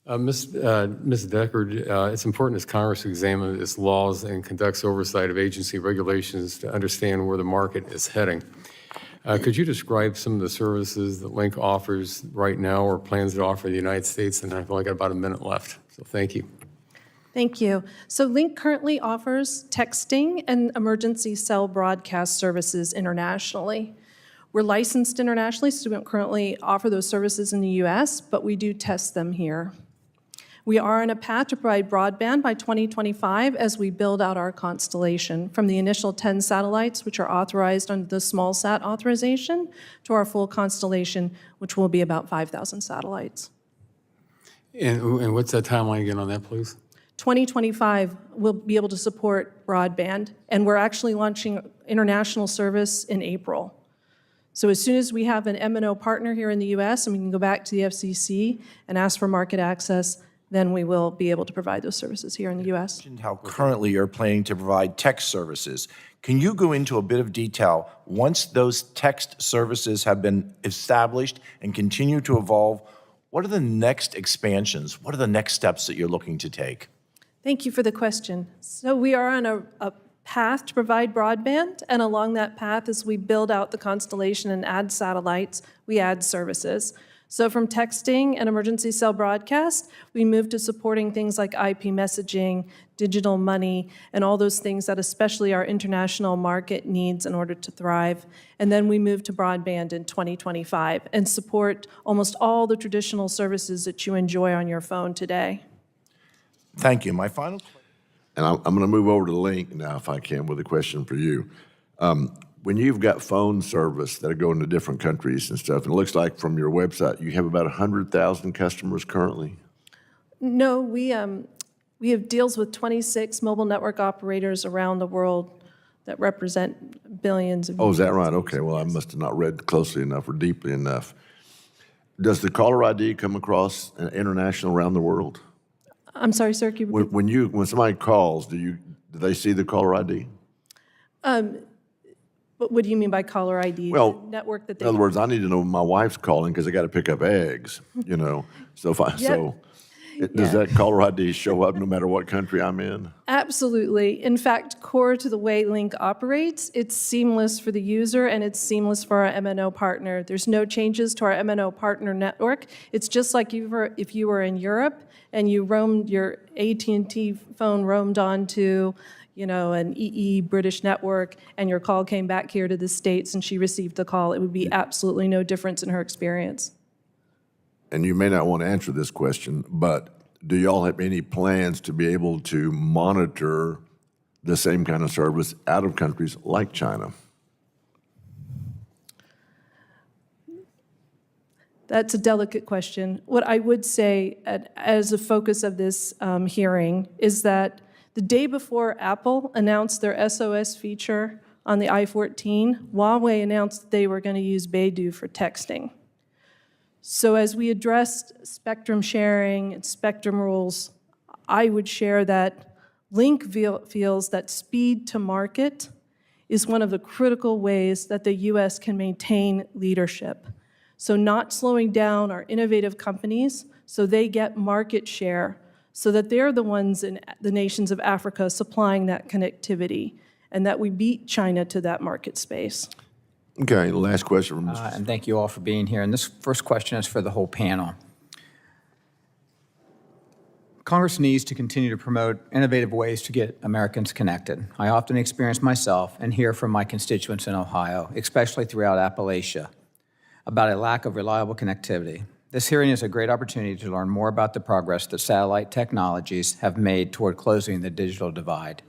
Ms. Deckard, it's important as Congress examines its laws and conducts oversight of agency regulations to understand where the market is heading. Could you describe some of the services that Lynk offers right now or plans to offer in the United States? And I've only got about a minute left, so thank you. Thank you. So Lynk currently offers texting and emergency cell broadcast services internationally. We're licensed internationally, so we don't currently offer those services in the US, but we do test them here. We are on a path to provide broadband by 2025 as we build out our constellation from the initial 10 satellites, which are authorized under the small sat authorization, to our full constellation, which will be about 5,000 satellites. And what's that timeline again on that, please? 2025, we'll be able to support broadband, and we're actually launching international service in April. So as soon as we have an MNO partner here in the US and we can go back to the FCC and ask for market access, then we will be able to provide those services here in the US. How currently you're planning to provide text services. Can you go into a bit of detail once those text services have been established and continue to evolve? What are the next expansions? What are the next steps that you're looking to take? Thank you for the question. So we are on a path to provide broadband, and along that path, as we build out the constellation and add satellites, we add services. So from texting and emergency cell broadcast, we move to supporting things like IP messaging, digital money, and all those things that especially our international market needs in order to thrive. And then we move to broadband in 2025 and support almost all the traditional services that you enjoy on your phone today. Thank you. My final question. And I'm going to move over to Lynk now, if I can, with a question for you. When you've got phone service that are going to different countries and stuff, and it looks like from your website, you have about 100,000 customers currently? No, we have deals with 26 mobile network operators around the world that represent billions of Oh, is that right? Okay, well, I must have not read closely enough or deeply enough. Does the caller ID come across international around the world? I'm sorry, sir. Can you repeat? When somebody calls, do they see the caller ID? What do you mean by caller ID? Well, the network that they. In other words, I need to know when my wife's calling because I got to pick up eggs. You know, so if I does that caller ID show up no matter what country I'm in? Absolutely. In fact, core to the way Lynk operates, it's seamless for the user and it's seamless for our MNO partner. There's no changes to our MNO partner network. It's just like if you were in Europe and you roamed your AT&T phone roamed onto, an EE British network, and your call came back here to the States and she received the call. It would be absolutely no difference in her experience. And you may not want to answer this question, but do y'all have any plans to be able to monitor the same kind of service out of countries like China? That's a delicate question. What I would say as a focus of this hearing is that the day before Apple announced their SOS feature on the iPhone, Huawei announced that they were going to use Beidou for texting. So as we addressed spectrum sharing and spectrum rules, I would share that Lynk feels that speed to market is one of the critical ways that the US can maintain leadership. So not slowing down our innovative companies so they get market share, so that they're the ones in the nations of Africa supplying that connectivity, and that we beat China to that market space. Okay, last question from Mr. And thank you all for being here. And this first question is for the whole panel. Congress needs to continue to promote innovative ways to get Americans connected. I often experience myself and hear from my constituents in Ohio, especially throughout Appalachia, about a lack of reliable connectivity. This hearing is a great opportunity to learn more about the progress that satellite technologies have made toward closing the digital divide.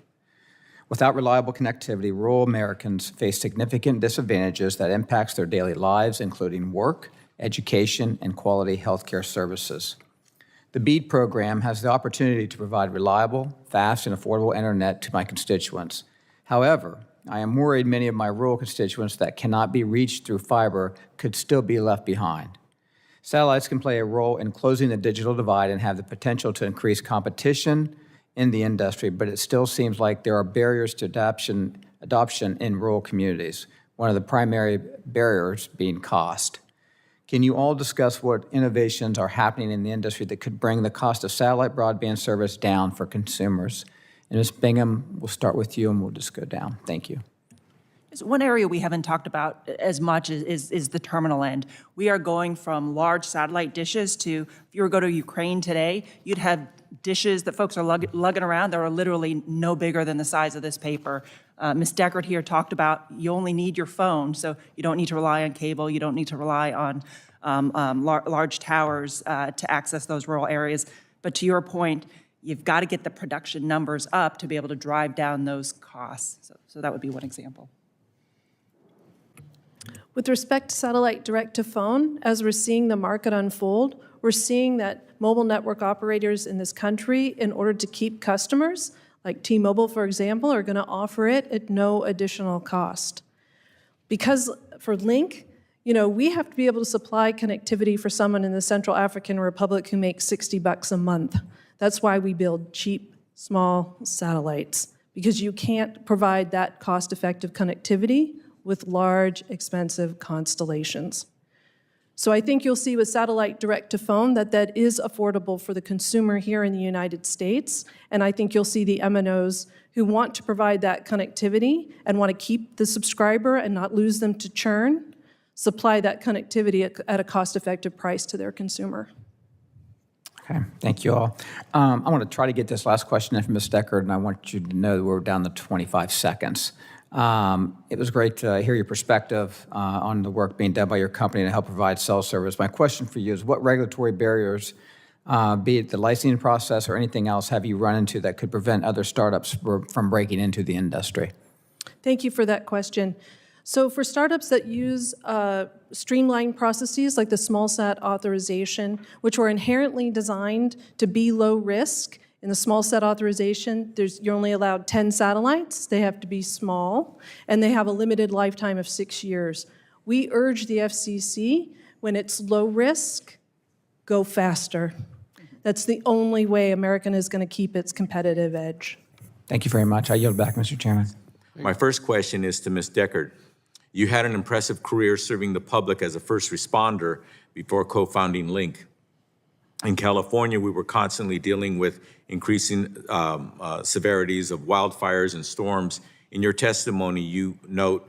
Without reliable connectivity, rural Americans face significant disadvantages that impacts their daily lives, including work, education, and quality healthcare services. The BEAD program has the opportunity to provide reliable, fast, and affordable internet to my constituents. However, I am worried many of my rural constituents that cannot be reached through fiber could still be left behind. Satellites can play a role in closing the digital divide and have the potential to increase competition in the industry, but it still seems like there are barriers to adoption in rural communities, one of the primary barriers being cost. Can you all discuss what innovations are happening in the industry that could bring the cost of satellite broadband service down for consumers? And Ms. Bingham, we'll start with you and we'll just go down. Thank you. So one area we haven't talked about as much is the terminal end. We are going from large satellite dishes to, if you were to go to Ukraine today, you'd have dishes that folks are lugging around that are literally no bigger than the size of this paper. Ms. Deckard here talked about you only need your phone, so you don't need to rely on cable, you don't need to rely on large towers to access those rural areas. But to your point, you've got to get the production numbers up to be able to drive down those costs. So that would be one example. With respect to satellite direct-to-phone, as we're seeing the market unfold, we're seeing that mobile network operators in this country, in order to keep customers, like T-Mobile, for example, are going to offer it at no additional cost. Because for Lynk, we have to be able to supply connectivity for someone in the Central African Republic who makes $60 a month. That's why we build cheap, small satellites, because you can't provide that cost-effective connectivity with large, expensive constellations. So I think you'll see with satellite direct-to-phone that is affordable for the consumer here in the United States, and I think you'll see the MNOs who want to provide that connectivity and want to keep the subscriber and not lose them to churn, supply that connectivity at a cost-effective price to their consumer. Okay, thank you all. I want to try to get this last question in from Ms. Deckard, and I want you to know that we're down to 25 seconds. It was great to hear your perspective on the work being done by your company to help provide cell service. My question for you is, what regulatory barriers, be it the licensing process or anything else, have you run into that could prevent other startups from breaking into the industry? Thank you for that question. So for startups that use streamlined processes like the small-sat authorization, which were inherently designed to be low risk, in the small-sat authorization, you're only allowed 10 satellites. They have to be small, and they have a limited lifetime of 6 years. We urge the FCC, when it's low risk, go faster. That's the only way American is going to keep its competitive edge. Thank you very much. I yield back, Mr. Chairman. My first question is to Ms. Deckard. You had an impressive career serving the public as a first responder before co-founding Lynk. In California, we were constantly dealing with increasing severities of wildfires and storms. In your testimony, you note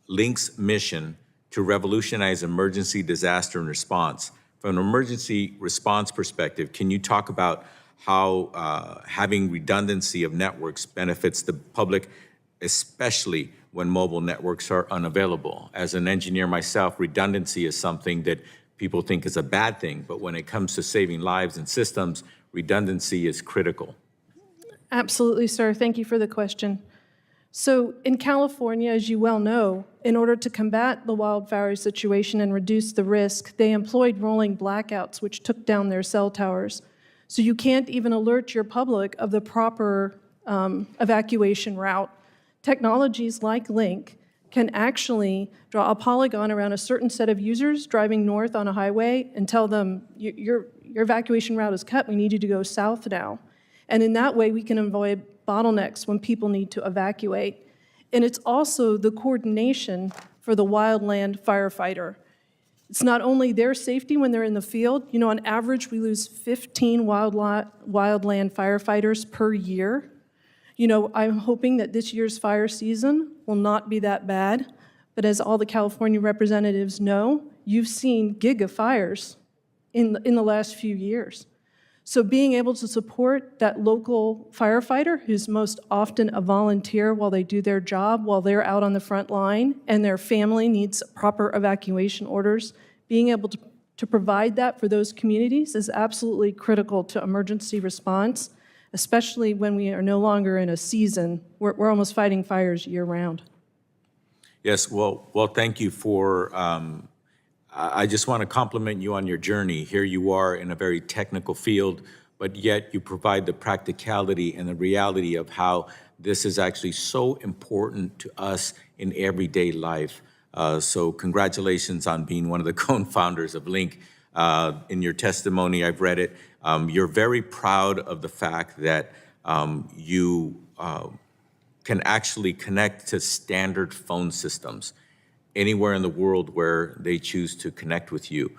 Lynk's mission to revolutionize emergency disaster and response. From an emergency response perspective, can you talk about how having redundancy of networks benefits the public, especially when mobile networks are unavailable? As an engineer myself, redundancy is something that people think is a bad thing, but when it comes to saving lives and systems, redundancy is critical. Absolutely, sir. Thank you for the question. So in California, as you well know, in order to combat the wildfire situation and reduce the risk, they employed rolling blackouts, which took down their cell towers. So you can't even alert your public of the proper evacuation route. Technologies like Lynk can actually draw a polygon around a certain set of users driving north on a highway and tell them, your evacuation route is cut, we need you to go south now. And in that way, we can avoid bottlenecks when people need to evacuate. And it's also the coordination for the wildland firefighter. It's not only their safety when they're in the field. On average, we lose 15 wildland firefighters per year. I'm hoping that this year's fire season will not be that bad, but as all the California representatives know, you've seen gigafires in the last few years. So being able to support that local firefighter, who's most often a volunteer while they do their job, while they're out on the front line, and their family needs proper evacuation orders, being able to provide that for those communities is absolutely critical to emergency response, especially when we are no longer in a season. We're almost fighting fires year-round. Yes, well, thank you for, I just want to compliment you on your journey. Here you are in a very technical field, but yet you provide the practicality and the reality of how this is actually so important to us in everyday life. So congratulations on being one of the co-founders of Lynk. In your testimony, I've read it. You're very proud of the fact that you can actually connect to standard phone systems. anywhere in the world where they choose to connect with you.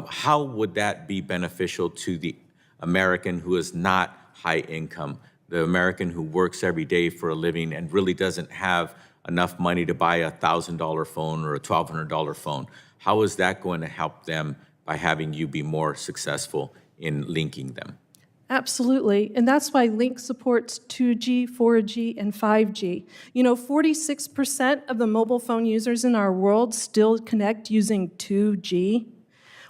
How would that be beneficial to the American who is not high income, the American who works every day for a living and really doesn't have enough money to buy a $1,000 phone or a $1,200 phone? How is that going to help them by having you be more successful in linking them? Absolutely, and that's why Lynk supports 2G, 4G, and 5G. You know, 46% of the mobile phone users in our world still connect using 2G.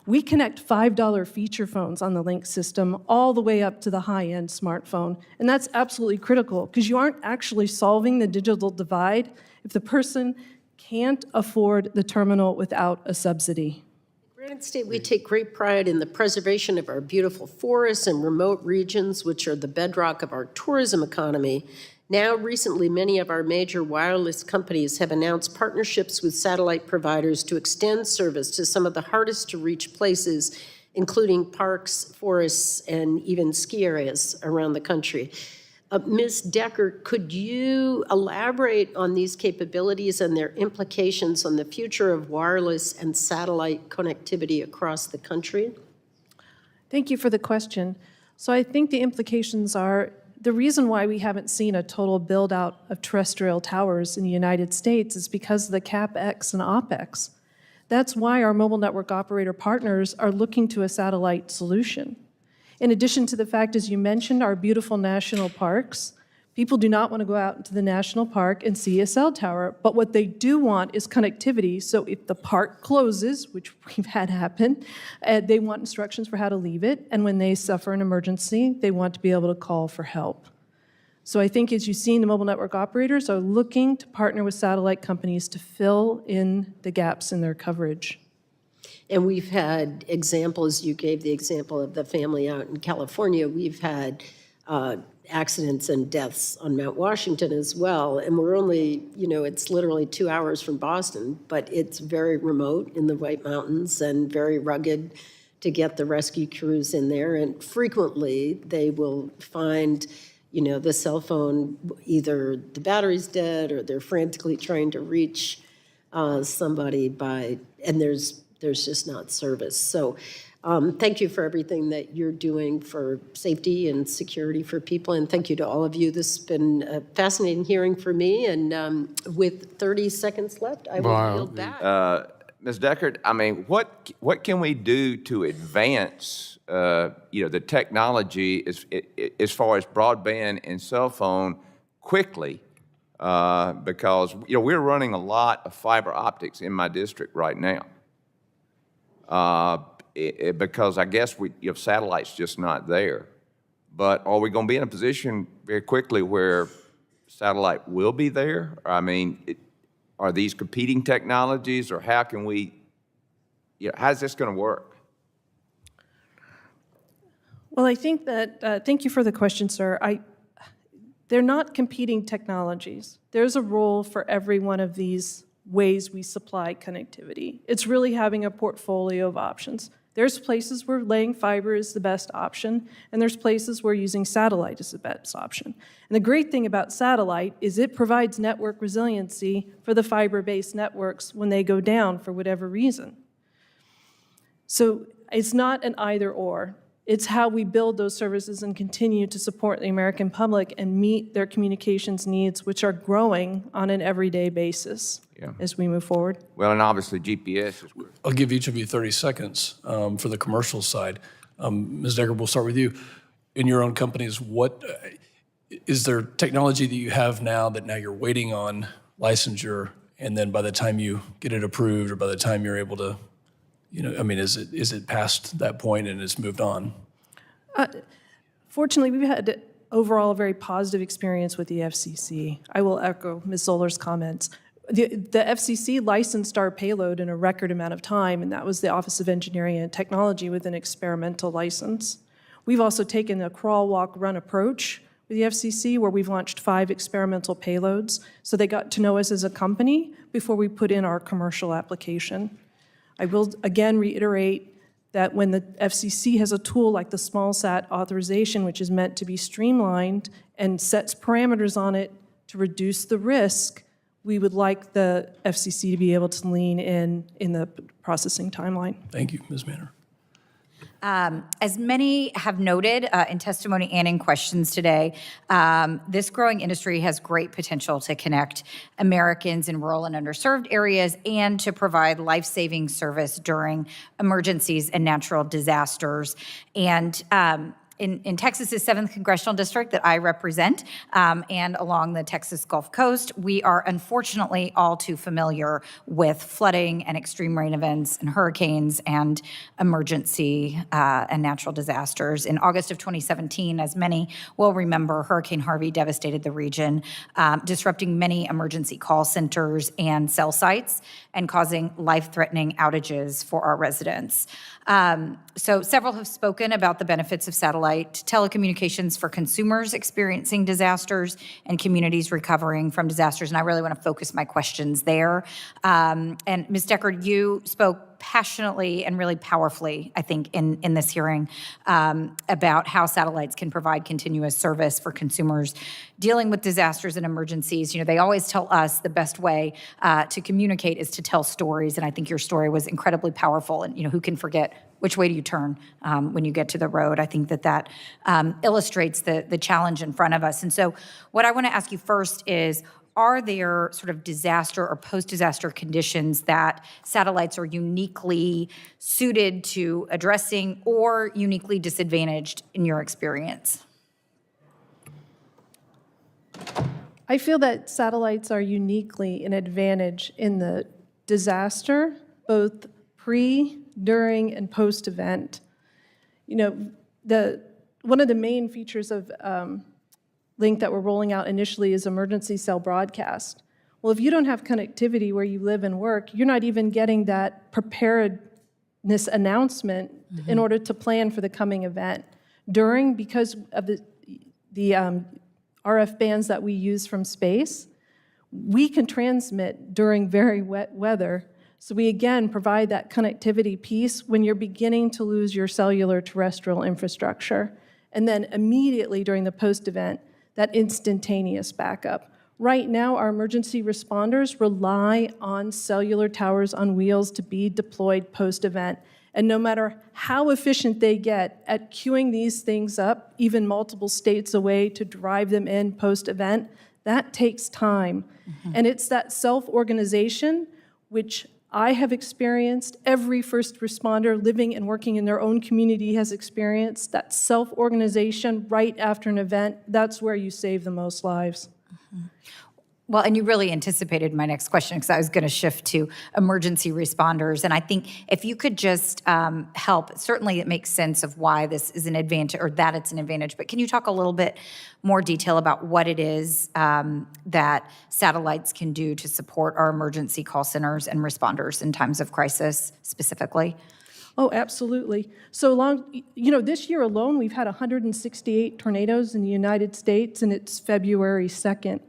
We connect $5 feature phones on the Lynk system all the way up to the high-end smartphone, and that's absolutely critical because you aren't actually solving the digital divide if the person can't afford the terminal without a subsidy. Granite State, we take great pride in the preservation of our beautiful forests and remote regions, which are the bedrock of our tourism economy. Now, recently, many of our major wireless companies have announced partnerships with satellite providers to extend service to some of the hardest to reach places, including parks, forests, and even ski areas around the country. Ms. Deckard, could you elaborate on these capabilities and their implications on the future of wireless and satellite connectivity across the country? Thank you for the question. So I think the implications are the reason why we haven't seen a total build out of terrestrial towers in the United States is because of the CapEx and OpEx. That's why our mobile network operator partners are looking to a satellite solution. In addition to the fact, as you mentioned, our beautiful national parks, people do not want to go out into the national park and see a cell tower, but what they do want is connectivity. So if the park closes, which we've had happen, they want instructions for how to leave it, and when they suffer an emergency, they want to be able to call for help. So I think, as you've seen, the mobile network operators are looking to partner with satellite companies to fill in the gaps in their coverage. And we've had examples, you gave the example of the family out in California. We've had accidents and deaths on Mount Washington as well. And we're only, you know, it's literally 2 hours from Boston, but it's very remote in the White Mountains and very rugged to get the rescue crews in there. And frequently they will find, you know, the cell phone, either the battery's dead or they're frantically trying to reach somebody and there's just not service. So thank you for everything that you're doing for safety and security for people, and thank you to all of you. This has been a fascinating hearing for me, and with 30 seconds left, I will yield back. Ms. Deckard, I mean, what can we do to advance, the technology as far as broadband and cell phone quickly? Because, we're running a lot of fiber optics in my district right now. Because I guess satellite's just not there. But are we going to be in a position very quickly where satellite will be there? I mean, are these competing technologies, or how can we, how's this going to work? Well, I think that, thank you for the question, sir. They're not competing technologies. There's a role for every one of these ways we supply connectivity. It's really having a portfolio of options. There's places where laying fiber is the best option, and there's places where using satellite is the best option. And the great thing about satellite is it provides network resiliency for the fiber-based networks when they go down for whatever reason. So it's not an either-or. It's how we build those services and continue to support the American public and meet their communications needs, which are growing on an everyday basis as we move forward. Well, and obviously GPS is good. I'll give each of you 30 seconds for the commercial side. Ms. Deckard, we'll start with you. In your own companies, what is there technology that you have now that now you're waiting on licensure, and then by the time you get it approved or by the time you're able to, is it past that point and it's moved on? Fortunately, we've had overall a very positive experience with the FCC. I will echo Ms. Zoller's comments. The FCC licensed our payload in a record amount of time, and that was the Office of Engineering and Technology with an experimental license. We've also taken a crawl, walk, run approach with the FCC, where we've launched 5 experimental payloads, so they got to know us as a company before we put in our commercial application. I will again reiterate that when the FCC has a tool like the SmallSat authorization, which is meant to be streamlined and sets parameters on it to reduce the risk, we would like the FCC to be able to lean in the processing timeline. Thank you, Ms. Manner. As many have noted in testimony and in questions today, this growing industry has great potential to connect Americans in rural and underserved areas and to provide life-saving service during emergencies and natural disasters. And in Texas's 7th Congressional District that I represent, and along the Texas Gulf Coast, we are unfortunately all too familiar with flooding and extreme rain events and hurricanes and emergency and natural disasters. In August of 2017, as many will remember, Hurricane Harvey devastated the region, disrupting many emergency call centers and cell sites and causing life-threatening outages for our residents. So several have spoken about the benefits of satellite telecommunications for consumers experiencing disasters and communities recovering from disasters, and I really want to focus my questions there. And Ms. Deckard, you spoke passionately and really powerfully, I think, in this hearing about how satellites can provide continuous service for consumers dealing with disasters and emergencies. You know, they always tell us the best way to communicate is to tell stories, and I think your story was incredibly powerful. And, you know, who can forget which way do you turn when you get to the road? I think that illustrates the challenge in front of us. And so what I want to ask you first is, are there sort of disaster or post-disaster conditions that satellites are uniquely suited to addressing or uniquely disadvantaged in your experience? I feel that satellites are uniquely an advantage in the disaster, both pre, during, and post-event. You know, one of the main features of Lynk that we're rolling out initially is emergency cell broadcast. Well, if you don't have connectivity where you live and work, you're not even getting that preparedness announcement in order to plan for the coming event. During, because of the RF bands that we use from space, we can transmit during very wet weather. So we again provide that connectivity piece when you're beginning to lose your cellular terrestrial infrastructure. And then immediately during the post-event, that instantaneous backup. Right now, our emergency responders rely on cellular towers on wheels to be deployed post-event. And no matter how efficient they get at queuing these things up, even multiple states away to drive them in post-event, that takes time. And it's that self-organization, which I have experienced, every first responder living and working in their own community has experienced, that self-organization right after an event. That's where you save the most lives. Well, and you really anticipated my next question, because I was going to shift to emergency responders. And I think if you could just help, certainly it makes sense of why this is an advantage, or that it's an advantage, but can you talk a little bit more detail about what it is that satellites can do to support our emergency call centers and responders in times of crisis specifically? Oh, absolutely. So this year alone, we've had 168 tornadoes in the United States, and it's February 2nd.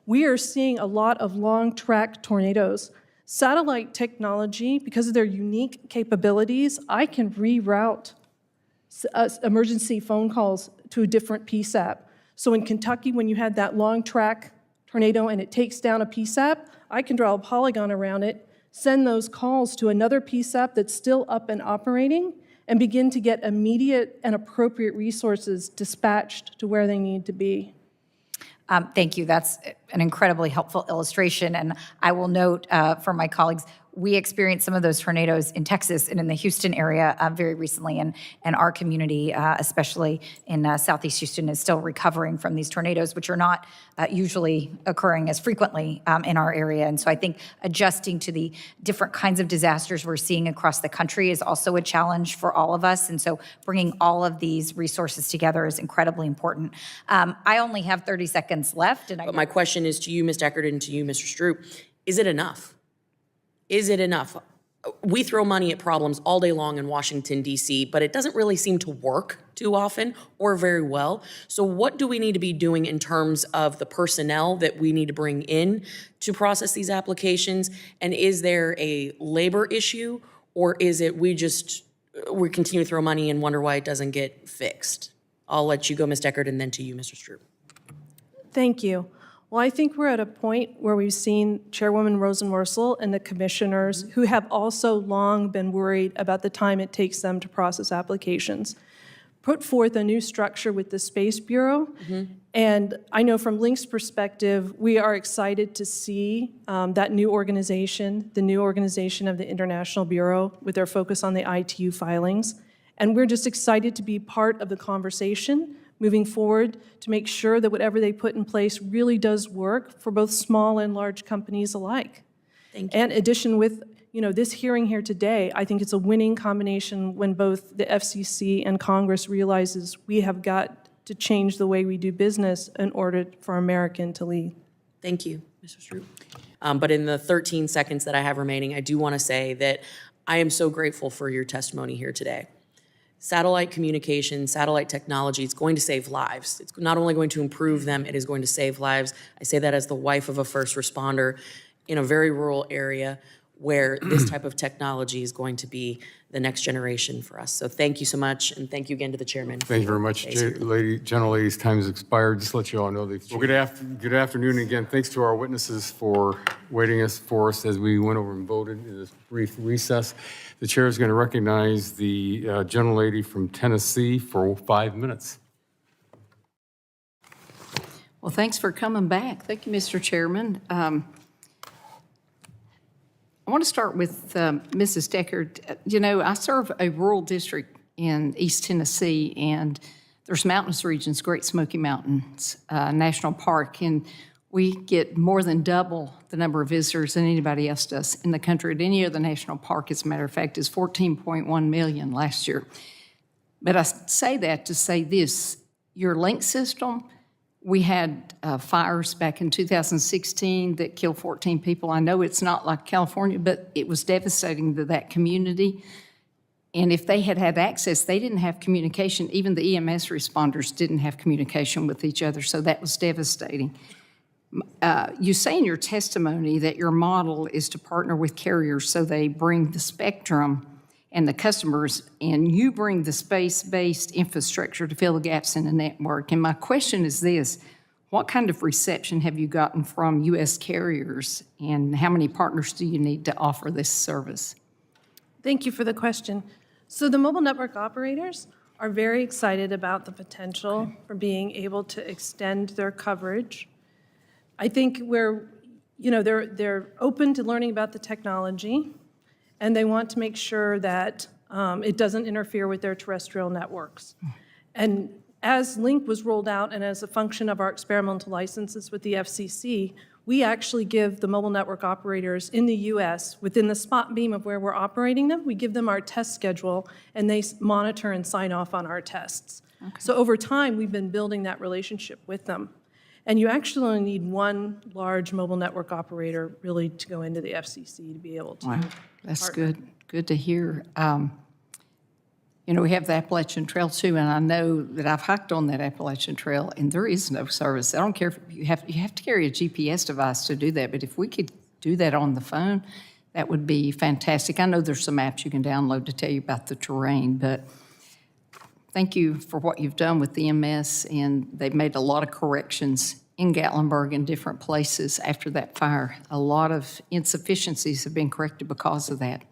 We are seeing a lot of long-track tornadoes. Satellite technology, because of their unique capabilities, I can reroute emergency phone calls to a different PSAP. So in Kentucky, when you had that long-track tornado and it takes down a PSAP, I can draw a polygon around it, send those calls to another PSAP that's still up and operating, and begin to get immediate and appropriate resources dispatched to where they need to be. Thank you. That's an incredibly helpful illustration. And I will note for my colleagues, we experienced some of those tornadoes in Texas and in the Houston area very recently, and our community, especially in Southeast Houston, is still recovering from these tornadoes, which are not usually occurring as frequently in our area. And so I think adjusting to the different kinds of disasters we're seeing across the country is also a challenge for all of us. And so bringing all of these resources together is incredibly important. I only have 30 seconds left. But my question is to you, Ms. Deckard, and to you, Mr. Stroop. Is it enough? Is it enough? We throw money at problems all day long in Washington, D.C., but it doesn't really seem to work too often or very well. So what do we need to be doing in terms of the personnel that we need to bring in to process these applications? And is there a labor issue, or is it we continue to throw money and wonder why it doesn't get fixed? I'll let you go, Ms. Deckard, and then to you, Mr. Stroop. Thank you. Well, I think we're at a point where we've seen Chairwoman Rosenworcel and the commissioners who have also long been worried about the time it takes them to process applications, put forth a new structure with the Space Bureau. And I know from Lynk's perspective, we are excited to see that new organization, the new organization of the International Bureau with their focus on the ITU filings. And we're just excited to be part of the conversation moving forward to make sure that whatever they put in place really does work for both small and large companies alike. Thank you. And addition with, this hearing here today, I think it's a winning combination when both the FCC and Congress realizes we have got to change the way we do business in order for American to lead. Thank you, Mr. Stroop. But in the 13 seconds that I have remaining, I do want to say that I am so grateful for your testimony here today. Satellite communication, satellite technology, it's going to save lives. It's not only going to improve them, it is going to save lives. I say that as the wife of a first responder in a very rural area where this type of technology is going to be the next generation for us. So thank you so much, and thank you again to the chairman. Thank you very much, General Ladies. Time has expired. Just to let you all know that. Well, good afternoon again. Thanks to our witnesses for waiting for us as we went over and voted in this brief recess. The chair is going to recognize the General Lady from Tennessee for 5 minutes. Well, thanks for coming back. Thank you, Mr. Chairman. I want to start with Mrs. Deckard. I serve a rural district in East Tennessee, and there's mountainous regions, Great Smoky Mountains National Park, and we get more than double the number of visitors than anybody else does in the country at any other national park. As a matter of fact, it's 14.1 million last year. But I say that to say this, your Lynk system, we had fires back in 2016 that killed 14 people. I know it's not like California, but it was devastating to that community. And if they had had access, they didn't have communication. Even the EMS responders didn't have communication with each other, so that was devastating. You say in your testimony that your model is to partner with carriers so they bring the spectrum and the customers, and you bring the space-based infrastructure to fill the gaps in the network. And my question is this: what kind of reception have you gotten from U.S. carriers, and how many partners do you need to offer this service? Thank you for the question. So the mobile network operators are very excited about the potential for being able to extend their coverage. I think they're open to learning about the technology, and they want to make sure that it doesn't interfere with their terrestrial networks. And as Lynk was rolled out and as a function of our experimental licenses with the FCC, we actually give the mobile network operators in the U.S., within the spot beam of where we're operating them, we give them our test schedule, and they monitor and sign off on our tests. Okay. So over time, we've been building that relationship with them. And you actually only need one large mobile network operator really to go into the FCC to be able to. Wow, that's partner. good to hear. We have the Appalachian Trail too, and I know that I've hiked on that Appalachian Trail, and there is no service. I don't care if you have to carry a GPS device to do that, but if we could do that on the phone, that would be fantastic. I know there's some apps you can download to tell you about the terrain, but thank you for what you've done with the EMS, and they've made a lot of corrections in Gatlinburg and different places after that fire. A lot of insufficiencies have been corrected because of that.